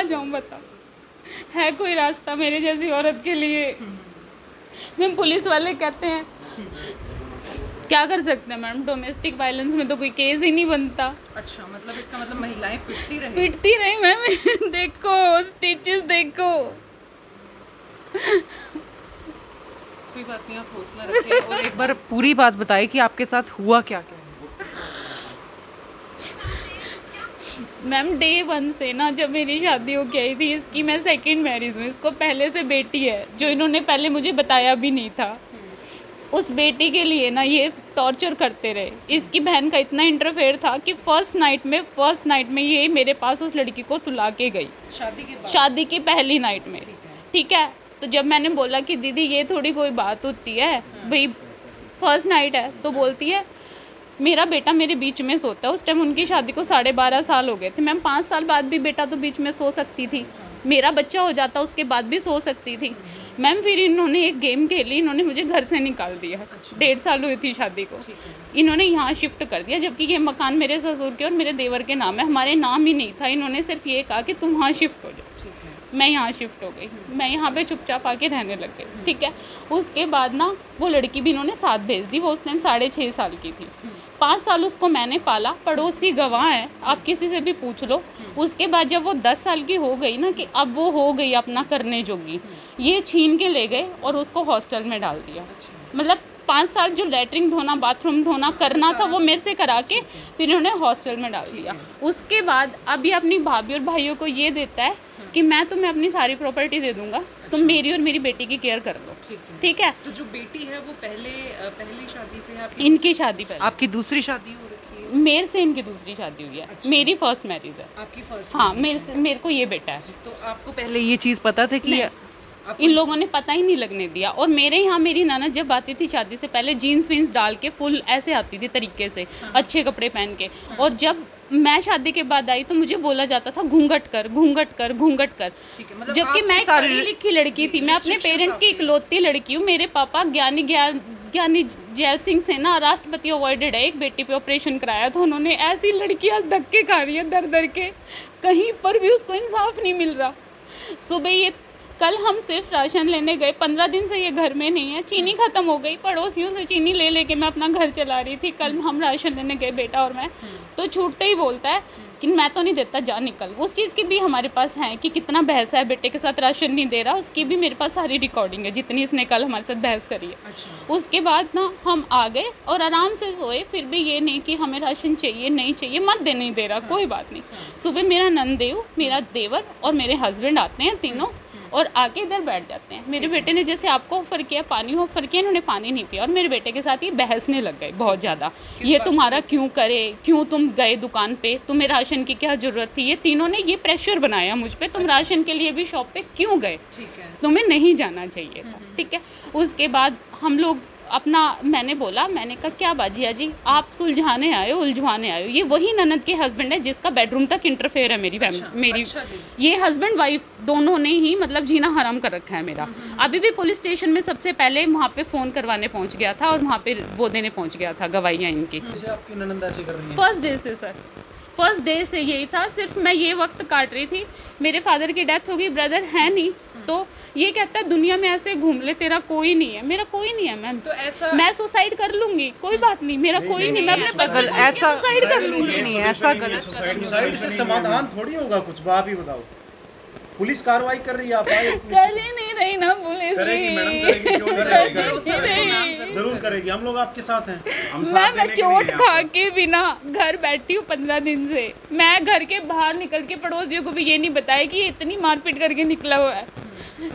जाऊं बता, है कोई रास्ता मेरे जैसी औरत के लिए? मैम पुलिस वाले कहते हैं क्या कर सकते हैं मैम, डोमेस्टिक वायलेंस में तो कोई केस ही नहीं बनता। अच्छा, मतलब इसका मतलब महिलाएं पिटती रही मैम। देखो स्टिचेस देखो। कोई बात नहीं, आप हौसला रखिए और एक बार पूरी बात बताइए कि आपके साथ हुआ क्या क्या। मैम डे 1 से ना, जब मेरी शादी हो गई थी, इसकी मैं सेकंड मैरिज हूँ, इसको पहले से बेटी है जो इन्होंने पहले मुझे बताया भी नहीं था। उस बेटी के लिए ना ये टॉर्चर करते रहे। इसकी बहन का इतना इंटरफेयर था कि फर्स्ट नाइट में ये मेरे पास उस लड़की को सुला के गई, शादी की पहली नाइट में। ठीक है, तो जब मैंने बोला कि दीदी ये थोड़ी कोई बात होती है भाई, फर्स्ट नाइट है, तो बोलती है मेरा बेटा मेरे बीच में सोता है। उस टाइम उनकी शादी को 12.5 साल हो गए थे मैम। 5 साल बाद भी बेटा तो बीच में सो सकती थी, मेरा बच्चा हो जाता उसके बाद भी सो सकती थी मैम। फिर इन्होंने एक गेम खेली, इन्होंने मुझे घर से निकाल दिया। 1.5 साल हुई थी शादी को, इन्होंने यहाँ शिफ्ट कर दिया, जबकि ये मकान मेरे ससुर के और मेरे देवर के नाम है, हमारे नाम ही नहीं था। इन्होंने सिर्फ ये कहा कि तुम वहाँ शिफ्ट हो जाओ। मैं यहाँ शिफ्ट हो गई, मैं यहाँ पे चुपचाप आके रहने लग गई। ठीक है, उसके बाद ना वो लड़की भी इन्होंने साथ भेज दी। वो उस टाइम 6.5 साल की थी। 5 साल उसको मैंने पाला, पड़ोसी गवाह है, आप किसी से भी पूछ लो। उसके बाद जब वो 10 साल की हो गई ना, कि अब वो हो गई अपना करने जोगी, ये छीन के ले गए और उसको हॉस्टल में डाल दिया। मतलब 5 साल जो लेटरिन धोना, बाथरूम धोना करना था, वो मेरे से करा के फिर उन्होंने हॉस्टल में डाल दिया। उसके बाद अब ये अपनी भाभी और भाइयों को ये देता है कि मैं तुम्हें अपनी सारी प्रॉपर्टी दे दूंगा, तुम मेरी और मेरी बेटी की केयर कर लो। ठीक है, तो जो बेटी है वो पहली शादी से है इनकी शादी पहले। आपकी दूसरी शादी हो रखी है? मेरे से इनकी दूसरी शादी हुई है। अच्छा। मेरी फर्स्ट मैरिज है। आपकी फर्स्ट? हाँ, मेरे को ये बेटा है। तो आपको पहले ये चीज़ पता था कि इन लोगों ने पता ही नहीं लगने दिया। और मेरे यहाँ मेरी ननद जब आती थी शादी से पहले, जीन्स वीन्स डाल के फुल ऐसे आती थी तरीके से, अच्छे कपड़े पहन के। और जब मैं शादी के बाद आई तो मुझे बोला जाता था घूंघट कर, घूंघट कर, घूंघट कर। मतलब जबकि मैं एक पढ़ी लिखी लड़की थी, मैं अपने पेरेंट्स की इकलौती लड़की हूँ। मेरे पापा ज्ञानी जैल सिंह से ना राष्ट्रपति अवॉर्डेड है, एक बेटी पे ऑपरेशन कराया था उन्होंने। ऐसी लड़की आज धक्के खा रही है दर दर के, कहीं पर भी उसको इंसाफ नहीं मिल रहा। सुबह ये कल हम सिर्फ राशन लेने गए, 15 दिन से ये घर में नहीं है। चीनी ख़त्म हो गई, पड़ोसियों से चीनी ले लेके मैं अपना घर चला रही थी। कल हम राशन लेने गए बेटा और मैं, तो छूटते ही बोलता है कि मैं तो नहीं देता, जा निकल। उस चीज़ की भी हमारे पास है कि कितना बहस है, बेटे के साथ राशन नहीं दे रहा, उसकी भी मेरे पास सारी रिकॉर्डिंग है, जितनी इसने कल हमारे साथ बहस करी है। अच्छा। उसके बाद ना हम आ गए और आराम से सोए, फिर भी ये नहीं कि हमें राशन चाहिए, नहीं चाहिए, मत दे, नहीं दे रहा, कोई बात नहीं। सुबह मेरा नंदेव, मेरा देवर और मेरे हस्बैंड आते हैं तीनों, और आके इधर बैठ जाते हैं। मेरे बेटे ने जैसे आपको ऑफ़र किया, पानी ऑफ़र किया, इन्होंने पानी नहीं पिया। और मेरे बेटे के साथ ये बहसने लग गए बहुत ज़्यादा, ये तुम्हारा क्यों करे, क्यों तुम गए दुकान पे, तुम्हें राशन की क्या ज़रूरत थी। ये तीनों ने ये प्रेशर बनाया मुझ पे, तुम राशन के लिए भी शॉप पे क्यों गए, तुम्हें नहीं जाना चाहिए था। ठीक है, उसके बाद हम लोग अपना, मैंने कहा क्या बाजिया जी, आप सुलझाने आए हो, उलझवाने आए हो। ये वही ननद के हस्बैंड है जिसका बेडरूम तक इंटरफेयर है मेरी फैमिली। अच्छा ये हस्बैंड वाइफ दोनों ने ही मतलब जीना हराम कर रखा है मेरा। अभी भी पुलिस स्टेशन में सबसे पहले वहाँ पे फ़ोन करवाने पहुँच गया था और वहाँ पे वो देने पहुँच गया था गवाहियाँ इनकी। आपकी ननद ऐसे कर रही है? फर्स्ट डे से सर, फर्स्ट डे से यही था। सिर्फ मैं ये वक्त काट रही थी, मेरे फादर की डेथ हो गई, ब्रदर है नहीं, तो ये कहता है दुनिया में ऐसे घूम ले, तेरा कोई नहीं है। मेरा कोई नहीं है मैम, तो ऐसा मैं सुसाइड कर लूंगी, कोई बात नहीं, मेरा कोई नहीं, मैं अपने बच्चे को ऐसा सुसाइड कर लूंगी। नहीं, ऐसा गलत, सुसाइड से समाधान थोड़ी होगा कुछ। आप ही बताओ, पुलिस कार्रवाई कर रही है, आप कर ही नहीं रही ना पुलिस। करेगी मैडम, करेगी, क्यों नहीं करेगी, जरूर करेगी, हम लोग आपके साथ हैं। मैं चोट खा के भी ना घर बैठी हूँ 15 दिन से। मैं घर के बाहर निकल के पड़ोसियों को भी ये नहीं बताया कि ये इतनी मारपीट करके निकला हुआ है।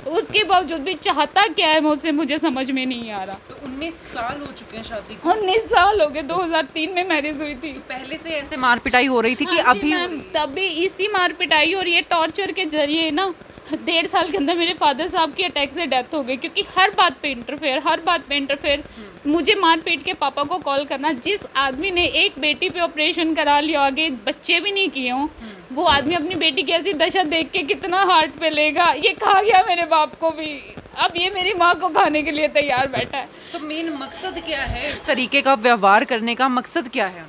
उसके बावजूद भी चाहता क्या है मुझसे, मुझे समझ में नहीं आ रहा। तो 19 साल हो चुके हैं शादी को? 19 साल हो गए, 2003 में मैरिज हुई थी। तो पहले से ऐसे मार पिटाई हो रही थी कि अभी? तभी इसी मार पिटाई और ये टॉर्चर के जरिए ना 1.5 साल के अंदर मेरे फादर साहब की अटैक से डेथ हो गई, क्योंकि हर बात पे इंटरफेयर, मुझे मार पीट के पापा को कॉल करना। जिस आदमी ने एक बेटी पे ऑपरेशन करा लिया, आगे बच्चे भी नहीं किए हों, वो आदमी अपनी बेटी की ऐसी दशा देख के कितना हार्ट पे लेगा। ये खा गया मेरे बाप को भी, अब ये मेरी माँ को खाने के लिए तैयार बैठा है। तो मेन मकसद क्या है इस तरीके का व्यवहार करने का? मकसद क्या है?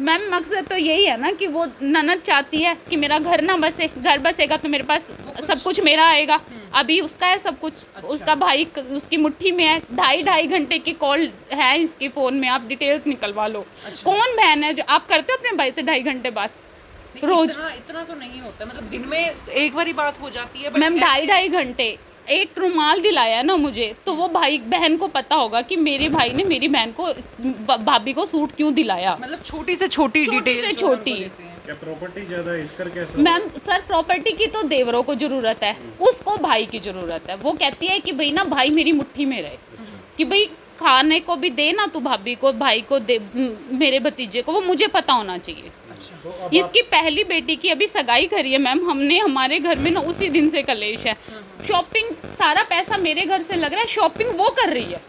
मैम मकसद तो यही है ना कि वो ननद चाहती है कि मेरा घर ना बसे, घर बसेगा तो मेरे पास सब कुछ मेरा आएगा। अभी उसका है सब कुछ, उसका भाई उसकी मुट्ठी में है। 2.5 घंटे की कॉल है इसके फ़ोन में, आप डिटेल्स निकलवा लो। कौन बहन है जो आप करते हो अपने भाई से 2.5 घंटे बात रोज? इतना तो नहीं होता, मतलब दिन में एक बार ही बात हो जाती है। मैम 2.5 घंटे एक रुमाल दिलाया ना मुझे, तो वो भाई बहन को पता होगा कि मेरे भाई ने मेरी बहन को भाभी को सूट क्यों दिलाया। मतलब छोटी से छोटी डिटेल से छोटी। क्या प्रॉपर्टी ज्यादा इस करके ऐसा? मैम सर प्रॉपर्टी की तो देवरों को ज़रूरत है, उसको भाई की ज़रूरत है। वो कहती है कि भाई ना भाई मेरी मुट्ठी में रहे, कि भाई खाने को भी दे ना तू भाभी को, भाई को दे, मेरे भतीजे को, वो मुझे पता होना चाहिए। तो इसकी पहली बेटी की अभी सगाई करी है मैम हमने, हमारे घर में ना उसी दिन से कलेश है। शॉपिंग सारा पैसा मेरे घर से लग रहा है, शॉपिंग वो कर रही है,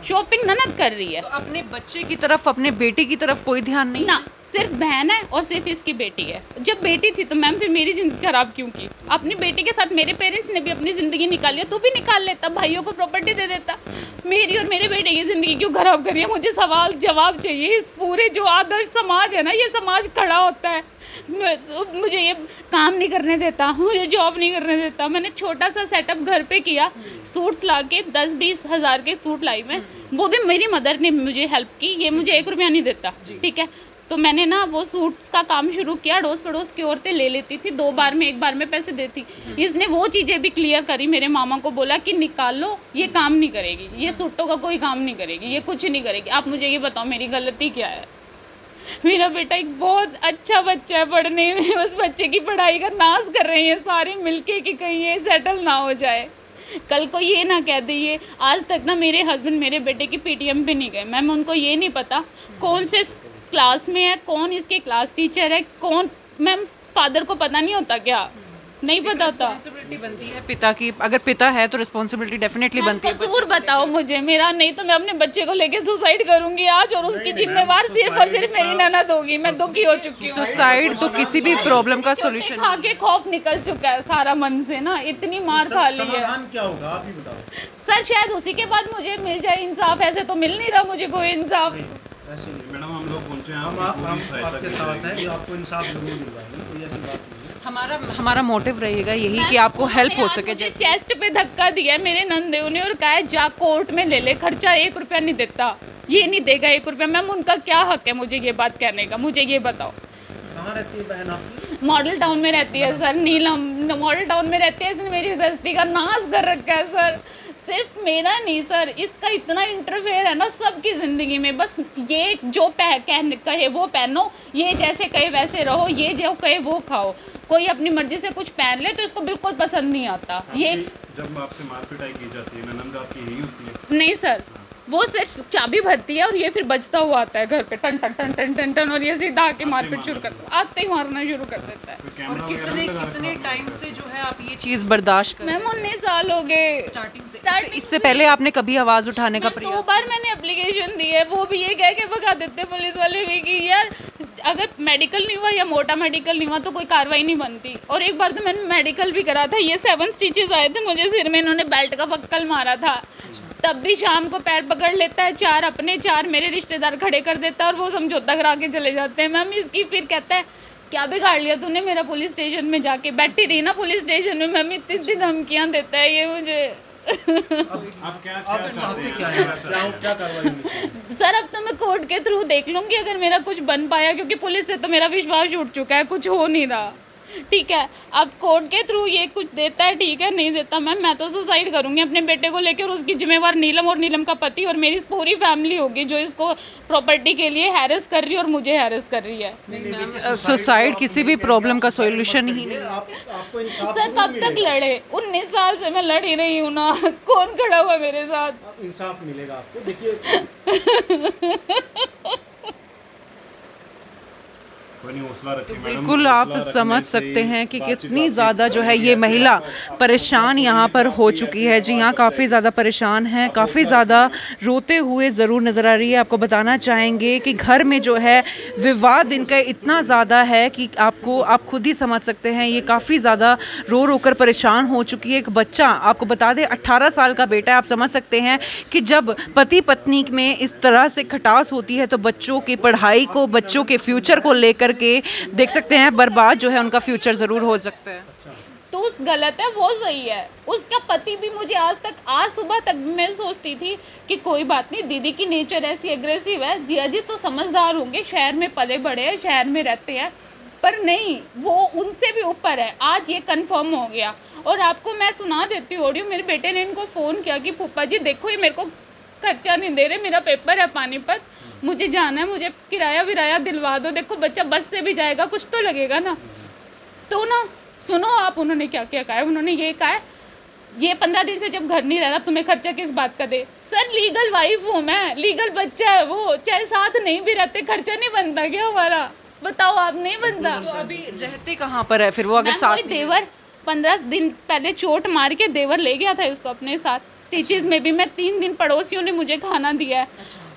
शॉपिंग ननद कर रही है। तो अपने बच्चे की तरफ, अपने बेटे की तरफ कोई ध्यान नहीं ना, सिर्फ बहन है और सिर्फ इसकी बेटी है। जब बेटी थी तो मैम फिर मेरी ज़िंदगी ख़राब क्यों की? अपनी बेटी के साथ मेरे पेरेंट्स ने भी अपनी ज़िंदगी निकाली है, तू भी निकाल लेता, भाइयों को प्रॉपर्टी दे देता। मेरी और मेरे बेटे की ज़िंदगी क्यों ख़राब करी है? मुझे सवाल जवाब चाहिए। इस पूरे जो आदर्श समाज है ना, ये समाज खड़ा होता है, मुझे ये काम नहीं करने देता, मुझे जॉब नहीं करने देता। मैंने छोटा सा सेटअप घर पे किया, सूट्स ला के 10-20 हज़ार के सूट लाई मैं, वो भी मेरी मदर ने मुझे हेल्प की, ये मुझे 1 रुपया नहीं देता, ठीक है। तो मैंने ना वो सूट्स का काम शुरू किया, अड़ोस पड़ोस की औरतें ले लेती थी, 2 बार में 1 बार में पैसे देती। इसने वो चीज़ें भी क्लियर करी, मेरे मामा को बोला कि निकाल लो, ये काम नहीं करेगी, ये सूटों का कोई काम नहीं करेगी, ये कुछ नहीं करेगी। आप मुझे ये बताओ मेरी गलती क्या है? मेरा बेटा एक बहुत अच्छा बच्चा है पढ़ने में, उस बच्चे की पढ़ाई का नाश कर रही है सारी मिलके कि कहीं ये सेटल ना हो जाए। कल को ये ना कह दिए, आज तक ना मेरे हस्बैंड मेरे बेटे की पीटीएम पे नहीं गए। मैम उनको ये नहीं पता कौन से क्लास में है, कौन इसके क्लास टीचर है, कौन। मैम फादर को पता नहीं होता क्या? नहीं पता होता। रिस्पांसिबिलिटी बनती है पिता की, अगर पिता है तो रिस्पांसिबिलिटी डेफिनेटली बनती है। कसूर बताओ मुझे मेरा, नहीं तो मैं अपने बच्चे को लेके सुसाइड करूंगी आज, और उसकी जिम्मेवार सिर्फ और सिर्फ मेरी ननद होगी। मैं दुखी हो चुकी हूँ। सुसाइड तो किसी भी प्रॉब्लम का सोल्यूशन खा के खौफ निकल चुका है सारा मन से ना, इतनी मार खा ली है। समाधान क्या होगा आप ही बताओ सर शायद उसी के बाद मुझे मिल जाए इंसाफ, ऐसे तो मिल नहीं रहा मुझे कोई इंसाफ। ऐसे नहीं मैडम हम लोग पहुंचे हैं, हम आपके साथ हैं कि आपको इंसाफ जरूर दिलवाएंगे, कोई ऐसी बात नहीं है। हमारा मोटिव रहेगा यही कि आपको हेल्प हो सके। मुझे चेस्ट पे धक्का दिया है मेरे नंदेव ने और कहा है जा कोर्ट में ले ले, खर्चा 1 रुपया नहीं देता, ये नहीं देगा 1 रुपया। मैम उनका क्या हक है मुझे ये बात कहने का? मुझे ये बताओ। कहाँ रहती है बहन आपकी? मॉडल टाउन में रहती है सर, नीलम मॉडल टाउन में रहती है। इसने मेरी गृहस्थी का नाश कर रखा है सर, सिर्फ मेरा नहीं सर, इसका इतना इंटरफेयर है ना सबकी ज़िंदगी में। बस ये जो कहे वो पहनो, ये जैसे कहे वैसे रहो, ये जो कहे वो खाओ। कोई अपनी मर्जी से कुछ पहन ले तो इसको बिल्कुल पसंद नहीं आता। ये जब आपसे मार पिटाई की जाती है, ननद आपकी यही होती है? नहीं सर, वो सिर्फ चाबी भरती है और ये फिर बजता हुआ आता है घर पे, टन टन टन टन टन टन, और ये सीधा आके मारपीट शुरू कर, आते ही मारना शुरू कर देता है। और कितने टाइम से जो है आप ये चीज़ बर्दाश्त कर? मैम 19 साल हो गए स्टार्टिंग से। इससे पहले आपने कभी आवाज़ उठाने का 2 बार मैंने एप्लीकेशन दी है, वो भी ये कह के भगा देते पुलिस वाले भी कि यार अगर मेडिकल नहीं हुआ या मोटा मेडिकल नहीं हुआ तो कोई कार्रवाई नहीं बनती। और एक बार तो मैंने मेडिकल भी करा था, ये 7 स्टिचेस आए थे मुझे सिर में, इन्होंने बेल्ट का पक्कल मारा था। तब भी शाम को पैर पकड़ लेता है, 4 अपने 4 मेरे रिश्तेदार खड़े कर देता है और वो समझौता करा के चले जाते हैं। मैम इसकी फिर कहता है क्या बिगाड़ लिया तूने मेरा पुलिस स्टेशन में जाके? बैठी रही ना पुलिस स्टेशन में। मैम इतनी धमकियाँ देता है ये मुझे। आप क्या चाहते क्या है? क्या कार्रवाई होनी चाहिए? सर अब तो मैं कोर्ट के थ्रू देख लूँगी अगर मेरा कुछ बन पाया, क्योंकि पुलिस से तो मेरा विश्वास उठ चुका है, कुछ हो नहीं रहा। ठीक है, अब कोर्ट के थ्रू ये कुछ देता है ठीक है, नहीं देता मैम मैं तो सुसाइड करूँगी अपने बेटे को लेकर, और उसकी जिम्मेवार नीलम और नीलम का पति और मेरी पूरी फैमिली होगी जो इसको प्रॉपर्टी के लिए हैरेस कर रही है और मुझे हैरेस कर रही है। सुसाइड किसी भी प्रॉब्लम का सॉल्यूशन ही नहीं। आपको इंसाफ सर कब तक लड़े? 19 साल से मैं लड़ ही रही हूँ ना, कौन खड़ा हुआ मेरे साथ? इंसाफ मिलेगा आपको। देखिए कोई नहीं, हौसला रखें मैडम, बिल्कुल आप हौसला समझ रखने से सकते ही हैं कि बातचीत कितनी आपकी ज़्यादा जो है ये महिला परेशान यहाँ पर हो चुकी है। जी हाँ, काफ़ी ज़्यादा परेशान है, काफ़ी ज़्यादा रोते हुए ज़रूर नज़र आ रही है। आपको बताना चाहेंगे कि घर में जो है विवाद इनका इतना ज़्यादा है कि आप खुद ही समझ सकते हैं। ये काफ़ी ज़्यादा रो रो कर परेशान हो चुकी है। एक बच्चा, आपको बता दें 18 साल का बेटा है। आप समझ सकते हैं कि जब पति पत्नी में इस तरह से खटास होती है तो बच्चों की पढ़ाई को, बच्चों के फ्यूचर को लेकर के देख सकते हैं बर्बाद जो है उनका फ्यूचर ज़रूर हो सकता है। तो उस गलत है, वो सही है। उसका पति भी मुझे आज सुबह तक मैं सोचती थी कि कोई बात नहीं, दीदी की नेचर ऐसी एग्रेसिव है, जिया जी तो समझदार होंगे, शहर में पले बड़े हैं, शहर में रहते हैं, पर नहीं, वो उनसे भी ऊपर है। आज ये कंफर्म हो गया। और आपको मैं सुना देती हूँ ऑडियो। मेरे बेटे ने इनको फ़ोन किया कि फूफा जी देखो, ये मेरे को खर्चा नहीं दे रहे, मेरा पेपर है पानीपत, मुझे जाना है, मुझे किराया विराया दिलवा दो, देखो बच्चा बस से भी जाएगा, कुछ तो लगेगा ना। तो ना सुनो आप, उन्होंने क्या क्या कहा है। उन्होंने ये कहा है, ये 15 दिन से जब घर नहीं रह रहा, तुम्हें खर्चा किस बात का दे। सर लीगल वाइफ हूँ मैं, लीगल बच्चा है वो, चाहे साथ नहीं भी रहते खर्चा नहीं बनता क्या हमारा, बताओ आप, नहीं बनता। तो अभी रहते कहाँ पर है फिर वो, अगर साथ नहीं देवर 15 दिन पहले चोट मार के देवर ले गया था इसको अपने साथ। स्टिचेस में भी मैं 3 दिन पड़ोसियों ने मुझे खाना दिया है।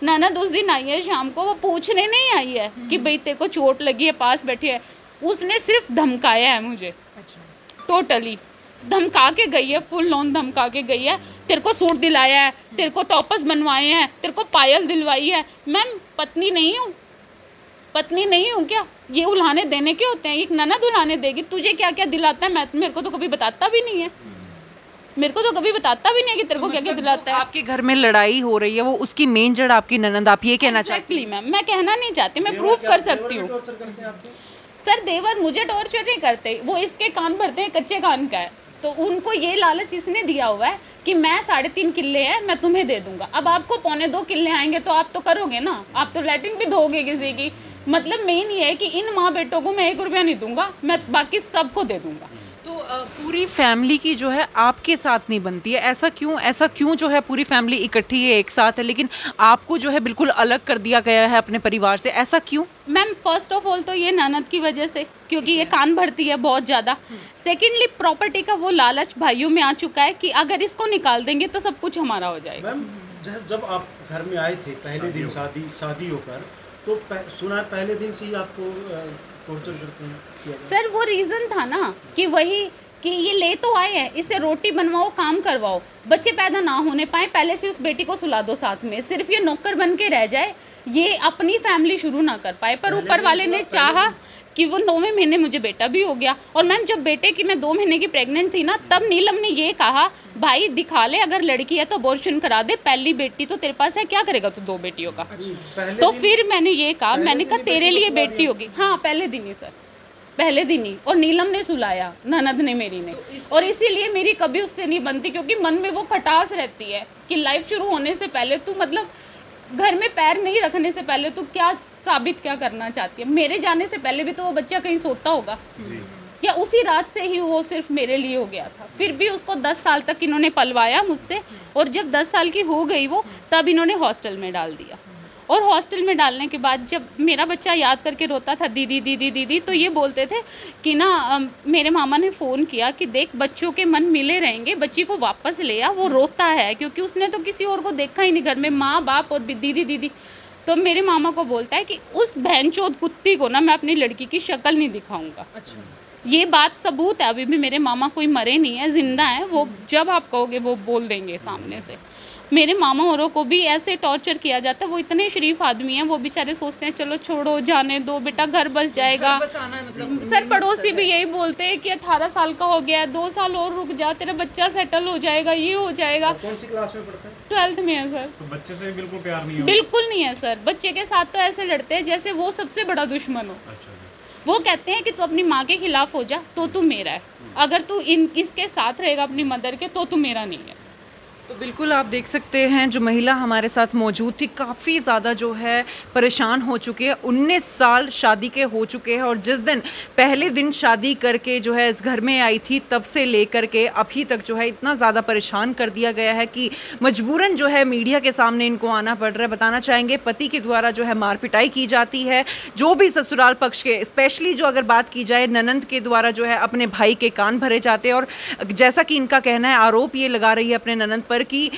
ननद उस दिन आई है शाम को, वो पूछने नहीं आई है कि भाई तेरे को चोट लगी है, पास बैठी है। उसने सिर्फ धमकाया है मुझे, टोटली धमका के गई है, फुल ऑन धमका के गई है। तेरे को सूट दिलाया है, तेरे को टॉपर्स बनवाए हैं, तेरे को पायल दिलवाई है। मैम पत्नी नहीं हूँ, पत्नी नहीं हूँ क्या? ये उल्हाने देने के होते हैं, एक ननद उल्हाने देगी। तुझे क्या क्या दिलाता है, मैं मेरे को तो कभी बताता भी नहीं है, मेरे को तो कभी बताता भी नहीं है कि तेरे को क्या क्या दिलाता है। आपके घर में लड़ाई हो रही है, वो उसकी मेन जड़ आपकी ननद, आप ये कहना चाहती हैं? मैम मैं कहना नहीं चाहती, मैं प्रूफ कर सकती हूँ। सर देवर मुझे टॉर्चर नहीं करते, वो इसके कान भरते हैं, कच्चे कान का है, तो उनको ये लालच इसने दिया हुआ है कि मैं 3.5 किल्ले है, मैं तुम्हें दे दूंगा। अब आपको 2.25 किल्ले आएंगे तो आप तो करोगे ना, आप तो लैट्रिन भी धोगे किसी की। मतलब मेन ये है कि इन माँ बेटों को मैं 1 रुपया नहीं दूंगा, मैं बाकी सबको दे दूंगा। तो पूरी फैमिली की जो है आपके साथ नहीं बनती है, ऐसा क्यों जो है पूरी फैमिली इकट्ठी है, एक साथ है, लेकिन आपको जो है बिल्कुल अलग कर दिया गया है अपने परिवार से, ऐसा क्यों? मैम फर्स्ट ऑफ ऑल तो ये ननद की वजह से, क्योंकि ये कान भरती है बहुत ज़्यादा। सेकेंडली प्रॉपर्टी का वो लालच भाइयों में आ चुका है कि अगर इसको निकाल देंगे तो सब कुछ हमारा हो जाएगा। मैम जब आप घर में आए थे पहले दिन शादी होकर, तो सुना पहले दिन से ही आपको टॉर्चर करते हैं? सर वो रीज़न था ना कि वही कि ये ले तो आए हैं, इससे रोटी बनवाओ, काम करवाओ, बच्चे पैदा ना होने पाए, पहले से उस बेटी को सुला दो साथ में, सिर्फ ये नौकर बन के रह जाए, ये अपनी फैमिली शुरू ना कर पाए। पर ऊपर वाले ने चाहा कि वो 9वें महीने मुझे बेटा भी हो गया। और मैम जब बेटे की मैं 2 महीने की प्रेग्नेंट थी ना, तब नीलम ने ये कहा, भाई दिखा ले, अगर लड़की है तो अबॉर्शन करा दे, पहली बेटी तो तेरे पास है, क्या करेगा तू 2 बेटियों का। तो फिर मैंने ये कहा, मैंने कहा तेरे लिए बेटी होगी। हाँ पहले दिन ही सर, पहले दिन ही। और नीलम ने सुलाया, ननद ने मेरी ने, और इसीलिए मेरी कभी उससे नहीं बनती, क्योंकि मन में वो खटास रहती है कि लाइफ शुरू होने से पहले तू, मतलब घर में पैर नहीं रखने से पहले तू क्या साबित क्या करना चाहती है। मेरे जाने से पहले भी तो वो बच्चा कहीं सोता होगा, या उसी रात से ही वो सिर्फ मेरे लिए हो गया था। फिर भी उसको 10 साल तक इन्होंने पलवाया मुझसे, और जब 10 साल की हो गई वो, तब इन्होंने हॉस्टल में डाल दिया। और हॉस्टल में डालने के बाद जब मेरा बच्चा याद करके रोता था दीदी दीदी दीदी, तो ये बोलते थे कि ना मेरे मामा ने फ़ोन किया कि देख बच्चों के मन मिले रहेंगे, बच्ची को वापस ले आ, वो रोता है, क्योंकि उसने तो किसी और को देखा ही नहीं घर में, माँ बाप और दीदी दीदी। तो मेरे मामा को बोलता है कि उस बहनचोद कुत्ती को ना मैं अपनी लड़की की शक्ल नहीं दिखाऊंगा। अच्छा। ये बात सबूत है, अभी भी मेरे मामा कोई मरे नहीं है, जिंदा है वो, जब आप कहोगे वो बोल देंगे सामने से। मेरे मामा औरों को भी ऐसे टॉर्चर किया जाता है, वो इतने शरीफ आदमी हैं, वो बेचारे सोचते हैं चलो छोड़ो, जाने दो बेटा, घर बस जाएगा। मतलब सर पड़ोसी भी यही बोलते हैं कि 18 साल का हो गया है, 2 साल और रुक जा, तेरा बच्चा सेटल हो जाएगा, ये हो जाएगा। कौन सी क्लास में पढ़ता है? 12th में है सर। तो बच्चे से बिल्कुल प्यार नहीं है? बिल्कुल नहीं है सर, बच्चे के साथ तो ऐसे लड़ते हैं जैसे वो सबसे बड़ा दुश्मन हो। अच्छा। वो कहते हैं कि तू अपनी माँ के खिलाफ हो जा तो तू मेरा है, अगर तू इसके साथ रहेगा अपनी मदर के तो तू मेरा नहीं है। तो बिल्कुल आप देख सकते हैं जो महिला हमारे साथ मौजूद थी काफ़ी ज़्यादा जो है परेशान हो चुकी है। 19 साल शादी के हो चुके हैं और जिस दिन पहले दिन शादी करके जो है इस घर में आई थी तब से लेकर के अभी तक जो है इतना ज़्यादा परेशान कर दिया गया है कि मजबूरन जो है मीडिया के सामने इनको आना पड़ रहा है। बताना चाहेंगे पति के द्वारा जो है मार पिटाई की जाती है, जो भी ससुराल पक्ष के, स्पेशली जो अगर बात की जाए ननंद के द्वारा जो है अपने भाई के कान भरे जाते हैं। और जैसा कि इनका कहना है, आरोप ये लगा रही है अपने ननंद पर कि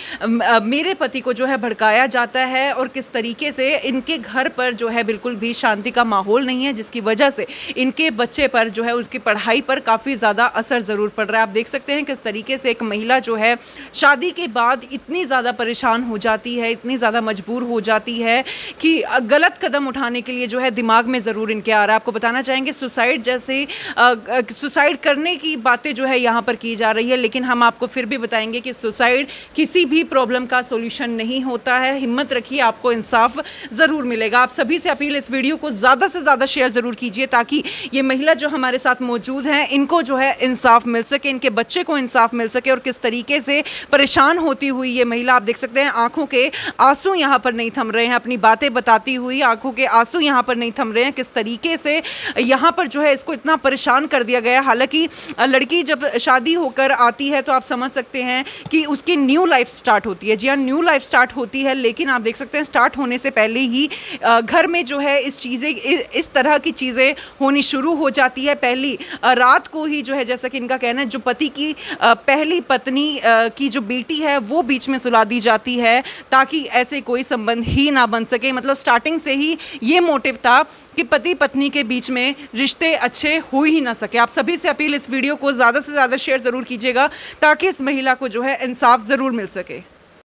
मेरे पति को जो है भड़काया जाता है और किस तरीके से इनके घर पर जो है बिल्कुल भी शांति का माहौल नहीं है, जिसकी वजह से इनके बच्चे पर जो है उसकी पढ़ाई पर काफ़ी ज़्यादा असर ज़रूर पड़ रहा है। आप देख सकते हैं किस तरीके से एक महिला जो है शादी के बाद इतनी ज़्यादा परेशान हो जाती है, इतनी ज़्यादा मजबूर हो जाती है कि गलत कदम उठाने के लिए जो है दिमाग में ज़रूर इनके आ रहा है। आपको बताना चाहेंगे सुसाइड जैसे सुसाइड करने की बातें जो है यहाँ पर की जा रही है, लेकिन हम आपको फिर भी बताएंगे कि सुसाइड किसी भी प्रॉब्लम का सॉल्यूशन नहीं होता है। हिम्मत रखिए, आपको इंसाफ ज़रूर मिलेगा। आप सभी से अपील, इस वीडियो को ज़्यादा से ज़्यादा शेयर ज़रूर कीजिए ताकि ये महिला जो हमारे साथ मौजूद हैं इनको जो है इंसाफ मिल सके, इनके बच्चे को इंसाफ मिल सके। और किस तरीके से परेशान होती हुई ये महिला, आप देख सकते हैं आंखों के आंसू यहाँ पर नहीं थम रहे हैं, अपनी बातें बताती हुई आंखों के आंसू यहाँ पर नहीं थम रहे हैं। किस तरीके से यहाँ पर जो है इसको इतना परेशान कर दिया गया। हालांकि लड़की जब शादी होकर आती है तो आप समझ सकते हैं कि उसकी न्यू लाइफ स्टार्ट होती है। जी हाँ, न्यू लाइफ स्टार्ट होती है, लेकिन आप देख सकते हैं स्टार्ट होने से पहले ही घर में जो है इस तरह की चीज़ें होनी शुरू हो जाती है। पहली रात को ही जो है, जैसा कि इनका कहना है, जो पति की पहली पत्नी की जो बेटी है वो बीच में सुला दी जाती है ताकि ऐसे कोई संबंध ही ना बन सके। मतलब स्टार्टिंग से ही ये मोटिव था कि पति पत्नी के बीच में रिश्ते अच्छे हो ही ना सके। आप सभी से अपील, इस वीडियो को ज़्यादा से ज़्यादा शेयर ज़रूर कीजिएगा ताकि इस महिला को जो है इंसाफ ज़रूर मिल सके।